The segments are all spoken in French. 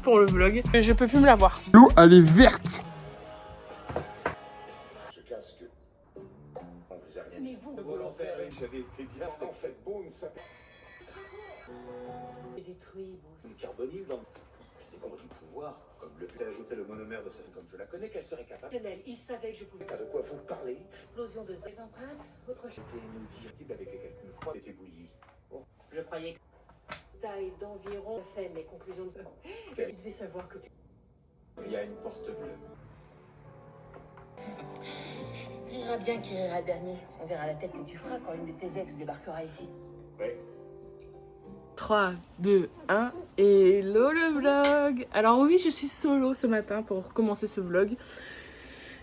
pour le vlog. Je peux plus me la voir. L'eau, elle est verte. Ce casque, on vous a rien dit. Mais vous l'enfer, j'avais été bien dans cette boune, ça. Détruit, vous. Une carbonyle dans. Et comme du pouvoir, comme le peut ajouter le monomère de sa fille, comme je la connais, qu'elle serait capable. Il savait que je pouvais. Pas de quoi vous parler. Explosion de ses empreintes, autre chose. C'était nous dire avec les calculs froids et bouillis. Bon, Je croyais que. Taille d'environ. Fait mes conclusions de. Il devait savoir que tu. il y a une porte bleue. Rira bien qui rira le dernier. On verra la tête que tu feras quand une de tes ex débarquera ici. Ouais. 3, 2, 1, hello le vlog. Alors oui, je suis solo ce matin pour commencer ce vlog.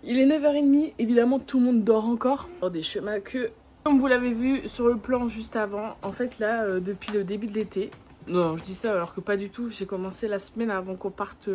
Il est 9h30, évidemment tout le monde dort encore. Sur des chemins que, comme vous l'avez vu sur le plan juste avant, en fait là, depuis le début de l'été, non, je dis ça alors que pas du tout, j'ai commencé la semaine avant qu'on parte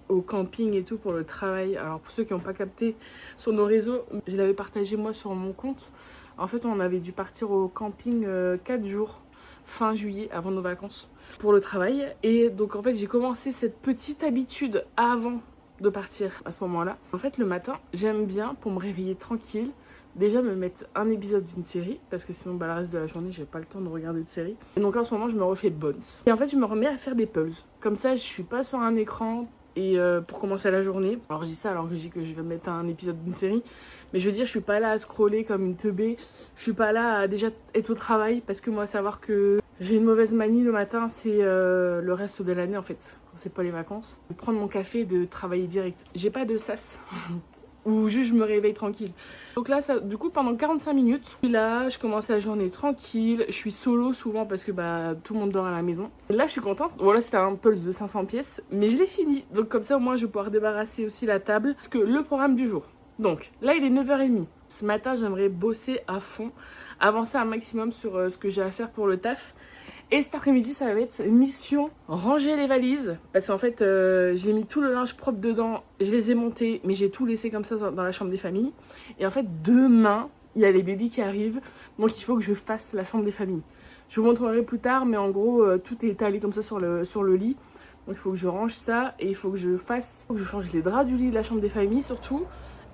au camping et tout pour le travail. Alors pour ceux qui n'ont pas capté sur nos réseaux, je l'avais partagé moi sur mon compte. En fait, on avait dû partir au camping 4 jours. Fin juillet, avant nos vacances, pour le travail. Et donc en fait j'ai commencé cette petite habitude avant de partir à ce moment-là. En fait le matin, j'aime bien pour me réveiller tranquille, déjà me mettre un épisode d'une série, parce que sinon le reste de la journée j'ai pas le temps de regarder de série. Et donc en ce moment je me refais Bones. Et en fait je me remets à faire des puzzles. Comme ça je suis pas sur un écran et pour commencer la journée. Alors je dis ça alors que je dis que je vais mettre un épisode d'une série. Mais je veux dire, je suis pas là à scroller comme une teubée. Je suis pas là à déjà être au travail. Parce que moi, savoir que j'ai une mauvaise manie le matin, c'est le reste de l'année en fait. Quand c'est pas les vacances. De prendre mon café et de travailler direct. J'ai pas de sas. Ou juste je me réveille tranquille. Donc là, ça, du coup, pendant 45 minutes, je suis là, je commence la journée tranquille. Je suis solo souvent parce que bah, tout le monde dort à la maison. Et là, je suis contente. Voilà, c'était un pulse de 500 pièces. Mais je l'ai fini. Donc comme ça, au moins, je vais pouvoir débarrasser aussi la table. Parce que le programme du jour. Donc là il est 9h30. Ce matin j'aimerais bosser à fond, avancer un maximum sur ce que j'ai à faire pour le taf. Et cet après-midi ça va être une mission ranger les valises. Parce qu'en fait j'ai mis tout le linge propre dedans, je les ai montés, mais j'ai tout laissé comme ça dans la chambre des familles. Et en fait demain il y a les bébés qui arrivent, donc il faut que je fasse la chambre des familles. Je vous montrerai plus tard, mais en gros tout est étalé comme ça sur le lit. Donc il faut que je range ça et il faut que je change les draps du lit de la chambre des familles surtout.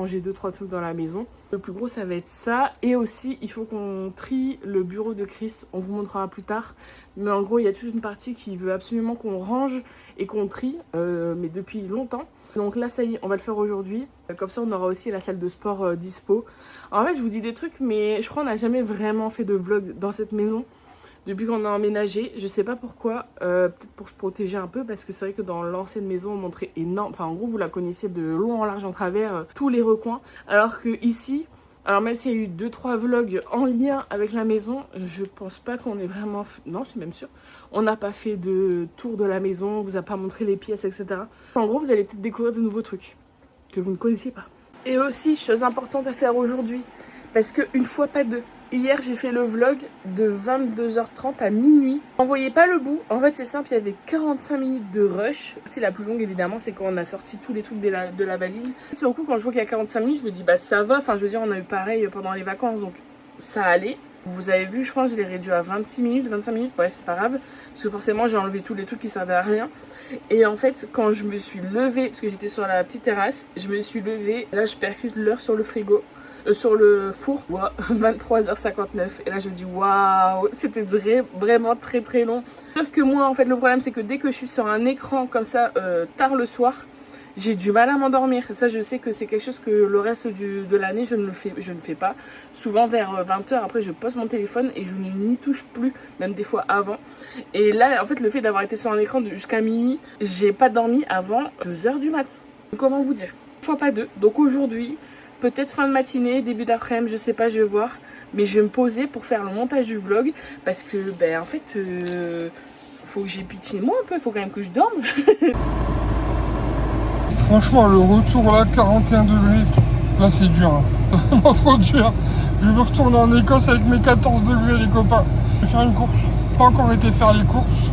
J'ai 2-3 trucs dans la maison. Le plus gros ça va être ça. Et aussi il faut qu'on trie le bureau de Chris. On vous montrera plus tard. Mais en gros il y a toute une partie qui veut absolument qu'on range et qu'on trie. Mais depuis longtemps. Donc là ça y est, on va le faire aujourd'hui. Comme ça on aura aussi la salle de sport dispo. En fait je vous dis des trucs mais je crois qu'on n'a jamais vraiment fait de vlog dans cette maison. Depuis qu'on a emménagé, je sais pas pourquoi, peut-être pour se protéger un peu, parce que c'est vrai que dans l'ancienne maison, on montrait énorme, enfin en gros vous la connaissiez de long en large en travers, tous les recoins, alors que ici, alors même s'il y a eu 2-3 vlogs en lien avec la maison, je pense pas qu'on ait vraiment, non je suis même sûre, on n'a pas fait de tour de la maison, on vous a pas montré les pièces, etc. En gros vous allez peut-être découvrir de nouveaux trucs, que vous ne connaissiez pas. Et aussi, chose importante à faire aujourd'hui, parce que une fois pas deux. Hier, j'ai fait le vlog de 22h30 à minuit. On voyait pas le bout. En fait, c'est simple, il y avait 45 minutes de rush. C'est la plus longue, évidemment, c'est quand on a sorti tous les trucs de la valise. Sur le coup, quand je vois qu'il y a 45 minutes, je me dis, bah ça va. Enfin, je veux dire, on a eu pareil pendant les vacances, donc ça allait. Vous avez vu, je crois que je l'ai réduit à 26 minutes, 25 minutes. Bref, c'est pas grave. Parce que forcément, j'ai enlevé tous les trucs qui servaient à rien. Et en fait, quand je me suis levée, parce que j'étais sur la petite terrasse, je me suis levée. Là, je percute l'heure sur le frigo. Sur le four, 23h59. Et là, je me dis, waouh, c'était vraiment très très long. Sauf que moi, en fait, le problème, c'est que dès que je suis sur un écran comme ça, tard le soir, j'ai du mal à m'endormir. Ça, je sais que c'est quelque chose que le reste de l'année, je ne fais pas. Souvent, vers 20h, après, je pose mon téléphone et je n'y touche plus, même des fois avant. Et là, en fait, le fait d'avoir été sur un écran jusqu'à minuit, j'ai pas dormi avant 2h du mat. Comment vous dire? Fois pas deux. Donc aujourd'hui, peut-être fin de matinée, début d'après-midi, je sais pas, je vais voir. Mais je vais me poser pour faire le montage du vlog. Parce que, ben, en fait, faut que j'ai pitié de moi un peu. Il faut quand même que je dorme. Franchement, le retour là, 41 degrés, là c'est dur. Hein. Vraiment trop dur. Je veux retourner en Écosse avec mes 14 degrés, les copains. Je vais faire une course. Pas encore été faire les courses.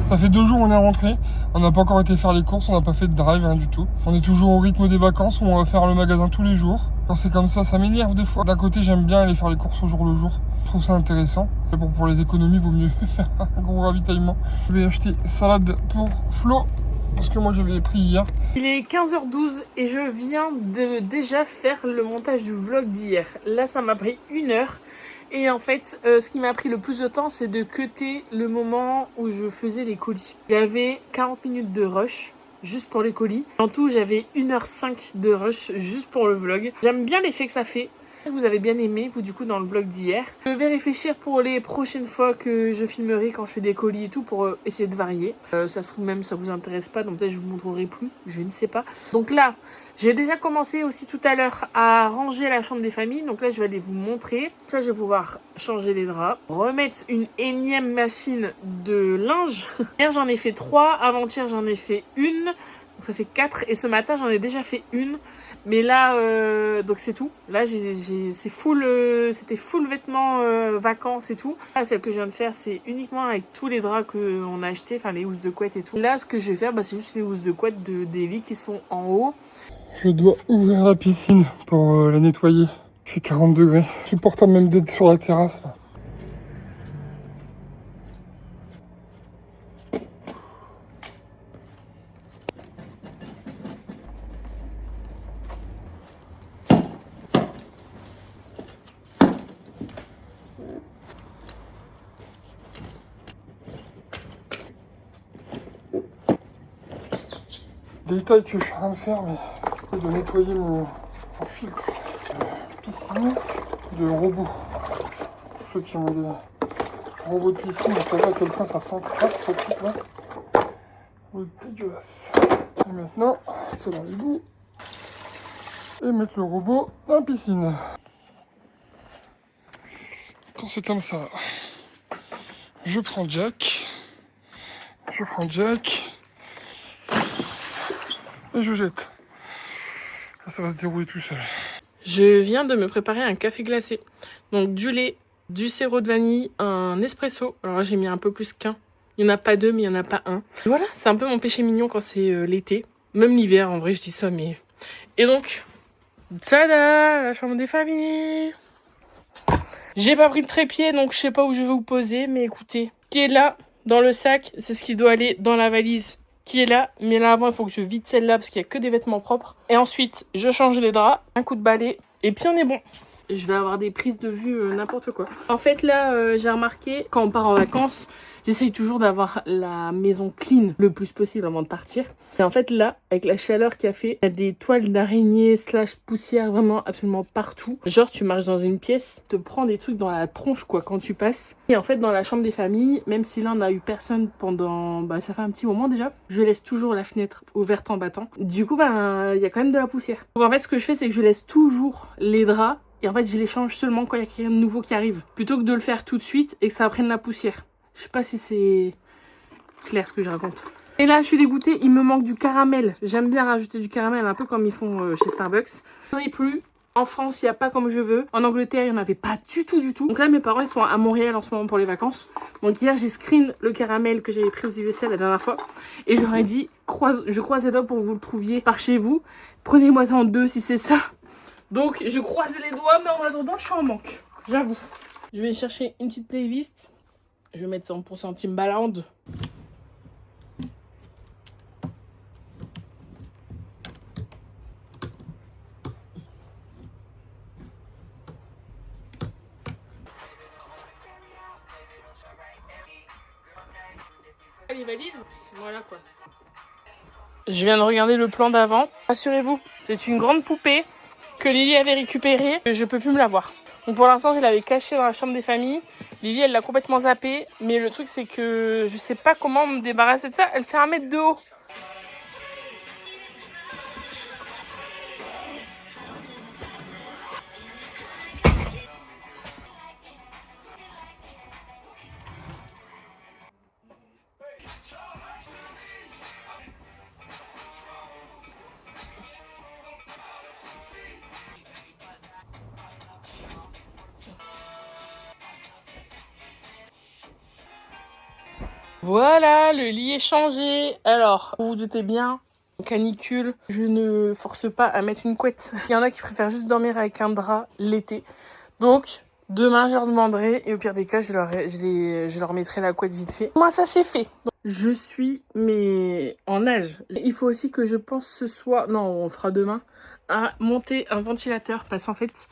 Ça fait 2 jours on est rentré. On n'a pas encore été faire les courses, on n'a pas fait de drive, rien du tout. On est toujours au rythme des vacances, on va faire le magasin tous les jours. Quand c'est comme ça m'énerve des fois. D'un côté, j'aime bien aller faire les courses au jour le jour. Je trouve ça intéressant. Et bon, pour les économies, vaut mieux faire un gros ravitaillement. Je vais acheter salade pour Flo, parce que moi je l'ai pris hier. Il est 15h12 et je viens de déjà faire le montage du vlog d'hier. Là, ça m'a pris 1 heure. Et en fait, ce qui m'a pris le plus de temps, c'est de cutter le moment où je faisais les colis. J'avais 40 minutes de rush juste pour les colis. En tout, j'avais 1h05 de rush juste pour le vlog. J'aime bien l'effet que ça fait. Vous avez bien aimé, vous, du coup, dans le vlog d'hier. Je vais réfléchir pour les prochaines fois que je filmerai quand je fais des colis et tout pour essayer de varier. Ça se trouve même ça vous intéresse pas, donc peut-être je vous montrerai plus, je ne sais pas. Donc là, j'ai déjà commencé aussi tout à l'heure à ranger la chambre des familles. Donc là, je vais aller vous montrer. Ça, je vais pouvoir changer les draps. Remettre une énième machine de linge. Hier, j'en ai fait 3. Avant-hier, j'en ai fait 1. Donc ça fait 4. Et ce matin, j'en ai déjà fait 1. Mais là, donc c'est tout. Là, c'est full, c'était full vêtements vacances et tout. Là, celle que je viens de faire, c'est uniquement avec tous les draps qu'on a achetés. Enfin, les housses de couette et tout. Là, ce que je vais faire, c'est juste les housses de couette des lits qui sont en haut. Je dois ouvrir la piscine pour la nettoyer. Il fait 40 degrés. Je supporte même d'être sur la terrasse. Là. Détail que je suis en train de faire, mais je dois nettoyer mon filtre piscine de robot. Pour ceux qui ont des robots de piscine, vous savez à quel point ça s'encrasse ce truc là. C'est dégueulasse. Et maintenant, c'est dans l'égout. Et mettre le robot dans la piscine. Quand c'est comme ça, je prends Jack. Et je jette. Là, ça va se dérouler tout seul. Je viens de me préparer un café glacé. Donc du lait, du sirop de vanille, un espresso. Alors là, j'ai mis un peu plus qu'un. Il n'y en a pas 2, mais il n'y en a pas un. Et voilà, c'est un peu mon péché mignon quand c'est l'été. Même l'hiver, en vrai, je dis ça, mais... Et donc, tada, la chambre des familles. J'ai pas pris le trépied, donc je sais pas où je vais vous poser. Mais écoutez, ce qui est là, dans le sac, c'est ce qui doit aller dans la valise qui est là. Mais là, avant, il faut que je vide celle-là parce qu'il n'y a que des vêtements propres. Et ensuite, je change les draps, un coup de balai, et puis on est bon. Je vais avoir des prises de vue n'importe quoi. En fait, là, j'ai remarqué, quand on part en vacances, j'essaye toujours d'avoir la maison clean le plus possible avant de partir. Et en fait, là, avec la chaleur qu'il y a fait, il y a des toiles d'araignée / poussière vraiment absolument partout. Genre, tu marches dans une pièce, te prends des trucs dans la tronche, quoi, quand tu passes. Et en fait, dans la chambre des familles, même si là, on n'a eu personne pendant... ça fait un petit moment déjà, je laisse toujours la fenêtre ouverte en battant. Du coup, il y a quand même de la poussière. Donc en fait, ce que je fais, c'est que je laisse toujours les draps. Et en fait, je les change seulement quand il y a quelqu'un de nouveau qui arrive. Plutôt que de le faire tout de suite et que ça prenne la poussière. Je sais pas si c'est clair ce que je raconte. Et là, je suis dégoûtée, il me manque du caramel. J'aime bien rajouter du caramel, un peu comme ils font chez Starbucks. J'en ai plus. En France, il n'y a pas comme je veux. En Angleterre, il n'y en avait pas du tout. Donc là, mes parents, ils sont à Montréal en ce moment pour les vacances. Donc hier, j'ai screen le caramel que j'avais pris aux USL la dernière fois. Et je leur ai dit, je croise les doigts pour que vous le trouviez par chez vous. Prenez-moi ça en 2 si c'est ça. Donc, je croise les doigts, mais en attendant, je suis en manque. J'avoue. Je vais chercher une petite playlist. Je vais mettre 100% Timbaland. Les valises, voilà quoi. Je viens de regarder le plan d'avant. Rassurez-vous, c'est une grande poupée que Lily avait récupérée. Je peux plus me la voir. Donc pour l'instant, je l'avais cachée dans la chambre des familles. Lily, elle l'a complètement zappée. Mais le truc, c'est que je sais pas comment me débarrasser de ça. Elle fait 1 mètre de haut. Voilà, le lit est changé. Alors, vous vous doutez bien, canicule, je ne force pas à mettre une couette. Il y en a qui préfèrent juste dormir avec un drap l'été. Donc, Demain, je leur demanderai et au pire des cas, je leur mettrai la couette vite fait. Moi, ça c'est fait. Je suis, mais en âge. Il faut aussi que je pense ce soir, non, on le fera demain, à monter un ventilateur parce qu'en fait,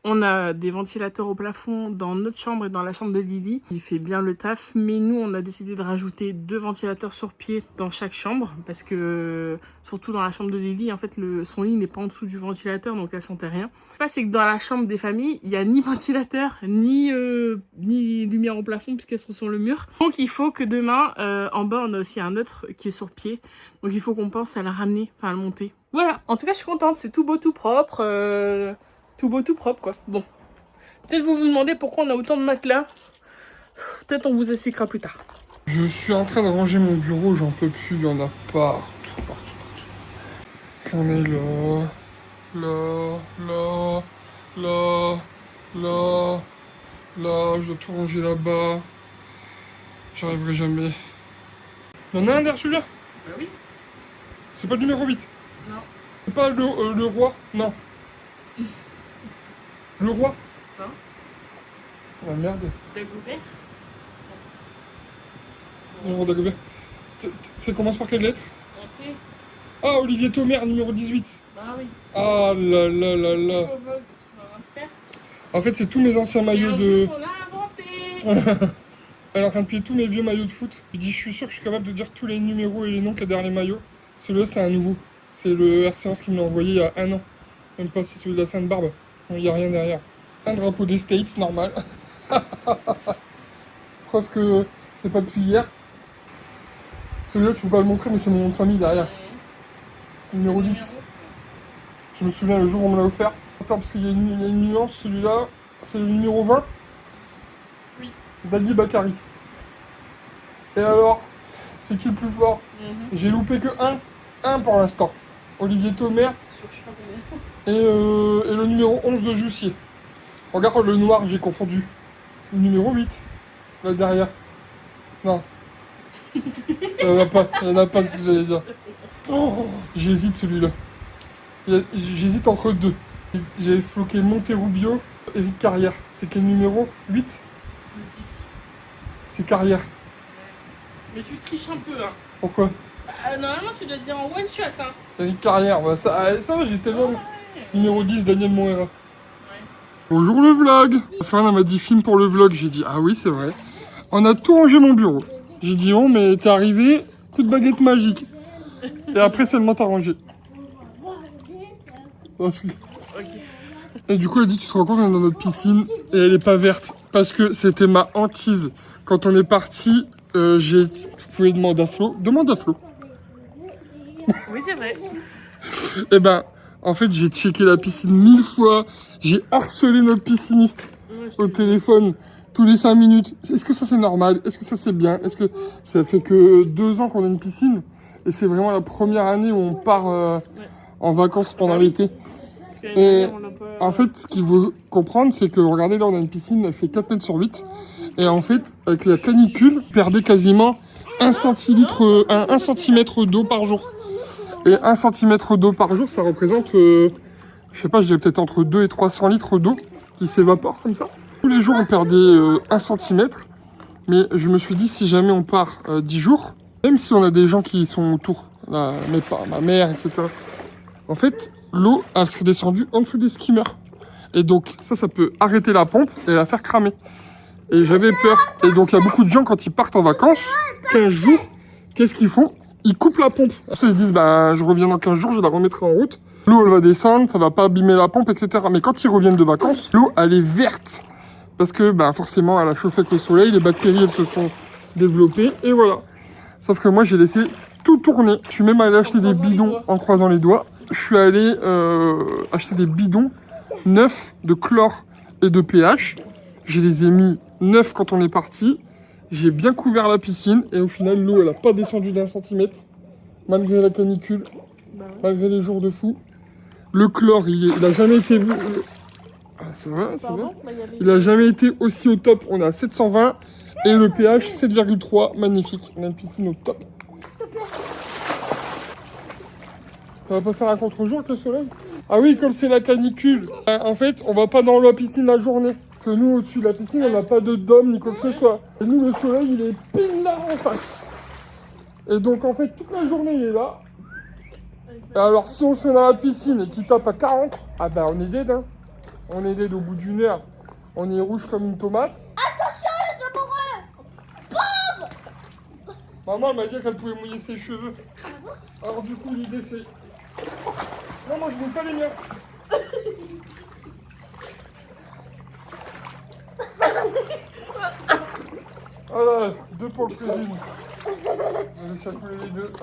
on a des ventilateurs au plafond dans notre chambre et dans la chambre de Lily. Il fait bien le taf, mais nous, on a décidé de rajouter 2 ventilateurs sur pied dans chaque chambre parce que, surtout dans la chambre de Lily, en fait, son lit n'est pas en dessous du ventilateur, donc elle sentait rien. Ce qui se passe, c'est que dans la chambre des familles, il n'y a ni ventilateur, ni lumière au plafond puisqu'elles sont sur le mur. Donc, il faut que demain, en bas, on a aussi un autre qui est sur pied. Donc, il faut qu'on pense à la ramener, enfin à le monter. Voilà, en tout cas, je suis contente. C'est tout beau, tout propre. Tout beau, tout propre, quoi. Bon. Peut-être vous vous demandez pourquoi on a autant de matelas. Peut-être on vous expliquera plus tard. Je suis en train de ranger mon bureau, j'en peux plus, il y en a partout. J'en ai là, je dois tout ranger là-bas. J'arriverai jamais. Il y en a un derrière celui-là? Bah oui. C'est pas le numéro 8? Non. C'est pas le roi? Non. Le roi? Non. Ah merde. Dagobert. Numéro Dagobert. Ça commence par quelle lettre? Un T. Ah, Olivier Thomer, numéro 18. Bah oui. Ah là là là là. Ce qu'on va en train de faire. En fait, c'est tous mes anciens maillots C'est un de... jeu qu'on a inventé. Elle est en train de plier tous mes vieux maillots de foot. Je dis, je suis sûr que je suis capable de dire tous les numéros et les noms qu'il y a derrière les maillots. Celui-là, c'est un nouveau. C'est le RC11 qui me l'a envoyé il y a 1 an. Même pas, c'est celui de la Sainte-Barbe. Il n'y a rien derrière. Un drapeau des States, normal. Preuve que c'est pas depuis hier. Celui-là, tu peux pas le montrer, mais c'est mon nom de famille derrière. Numéro 10. Je me souviens le jour où on me l'a offert. Attends, parce qu'il y a une nuance, celui-là, c'est le numéro 20. Oui. Dagui Bakary. Et alors, c'est qui le plus fort? J'ai loupé que un pour l'instant. Olivier Thomer Sur je sais pas combien. et le numéro 11 de Jussier. Regarde le noir, j'ai confondu. Le numéro 8, là derrière. Non. Il n'y en a pas ce que j'allais dire. Oh, j'hésite celui-là. J'hésite entre deux. J'ai floqué Monterrubio et Eric Carrière. C'est quel numéro? 8? Le 10. C'est Carrière. Mais tu triches un peu, hein. Pourquoi? Normalement, tu dois dire en one shot, hein. Eric Carrière, bah, ça va, j'ai tellement... Ouais. Numéro 10, Daniel Moera. Bonjour le vlog. Enfin, elle m'a dit film pour le vlog. J'ai dit, ah oui, c'est vrai. On a tout rangé mon bureau. J'ai dit, oh, mais t'es arrivé, coup de baguette magique. Et après, seulement t'as rangé. Et du coup, elle dit, tu te rends compte, on est dans notre piscine et elle est pas verte. Parce que c'était ma hantise. Quand on est parti, vous pouvez demander à Flo. Demande à Flo. Oui, c'est vrai. Et ben, en fait, j'ai checké la piscine 1000 fois. J'ai harcelé notre pisciniste au téléphone tous les 5 minutes. Est-ce que ça c'est normal? Est-ce que ça c'est bien? Est-ce que ça fait que 2 ans qu'on a une piscine? Et c'est vraiment la première année où on part en vacances pendant l'été. Et en fait, ce qu'il faut comprendre, c'est que regardez, là on a une piscine, elle fait 4 mètres sur 8. Et en fait, avec la canicule, on perdait quasiment 1 centimètre d'eau par jour. Et 1 centimètre d'eau par jour, ça représente, je sais pas, je dirais peut-être entre 2 et 300 litres d'eau qui s'évaporent comme ça. Tous les jours, on perdait 1 centimètre. Mais je me suis dit, si jamais on part 10 jours, même si on a des gens qui sont autour, ma mère, etc. En fait, l'eau, elle serait descendue en dessous des skimmers. Et donc, ça peut arrêter la pompe et la faire cramer. Et j'avais peur. Et donc, il y a beaucoup de gens, quand ils partent en vacances, 15 jours, qu'est-ce qu'ils font? Ils coupent la pompe. Après, ils se disent, bah, je reviens dans 15 jours, je la remettrai en route. L'eau, elle va descendre, ça va pas abîmer la pompe, etc. Mais quand ils reviennent de vacances, l'eau, elle est verte. Parce que, bah, forcément, elle a chauffé avec le soleil, les bactéries, elles se sont développées, et voilà. Sauf que moi, j'ai laissé tout tourner. Je suis même allé acheter des bidons en croisant les doigts. Je suis allé acheter des bidons neufs de chlore et de pH. Je les ai mis neufs quand on est parti. J'ai bien couvert la piscine et au final, l'eau, elle n'a pas descendu d'1 centimètre. Malgré la canicule, malgré les jours de fou. Le chlore, il a jamais été... Ah, c'est vrai, c'est vrai. Il a jamais été aussi au top. On est à 720 et le pH 7,3. Magnifique. On a une piscine au top. Ça va pas faire un contre-jour avec le soleil? Ah oui, comme c'est la canicule. En fait, on va pas dans la piscine la journée. que nous, au-dessus de la piscine, on n'a pas de dôme ni quoi que ce soit. Et nous, le soleil, il est pile là en face. Et donc, en fait, toute la journée, il est là. Et alors, si on se met dans la piscine et qu'il tape à 40, ah bah, on est dead, hein. On est dead au bout d'une heure. On est rouge comme une tomate. Attention les amoureux! Maman m'a dit qu'elle pouvait mouiller ses cheveux. Alors, du coup, l'idée, c'est... Non, moi, je veux pas les miens. Voilà, 2 pour le plaisir. J'ai réussi à couler les 2.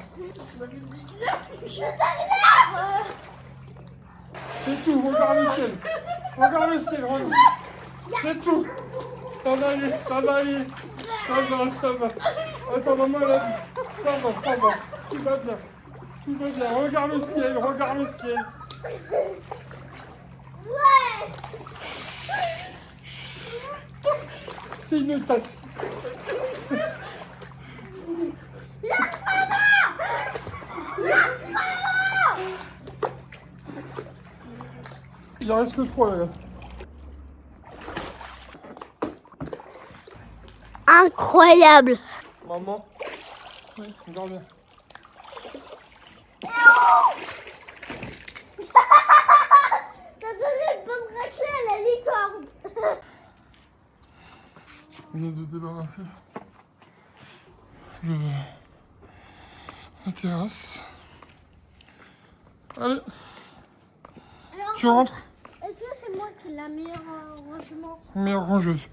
C'est tout, regarde le ciel. Regarde le ciel, regarde. C'est tout. Ça va aller, ça va aller. Ça va, ça va. Attends, maman, elle a dit. Ça va, ça va. Tout va bien. Tout va bien. Regarde le ciel, regarde le ciel. C'est une tasse. Il en reste que 3 là. Incroyable! Maman. Oui, regarde bien. T'as donné une bonne raclée à la licorne! On vient de débarrasser la terrasse. Allez, Alors, tu rentres. est-ce que c'est moi qui ai la meilleure rangement? Meilleure rangeuse.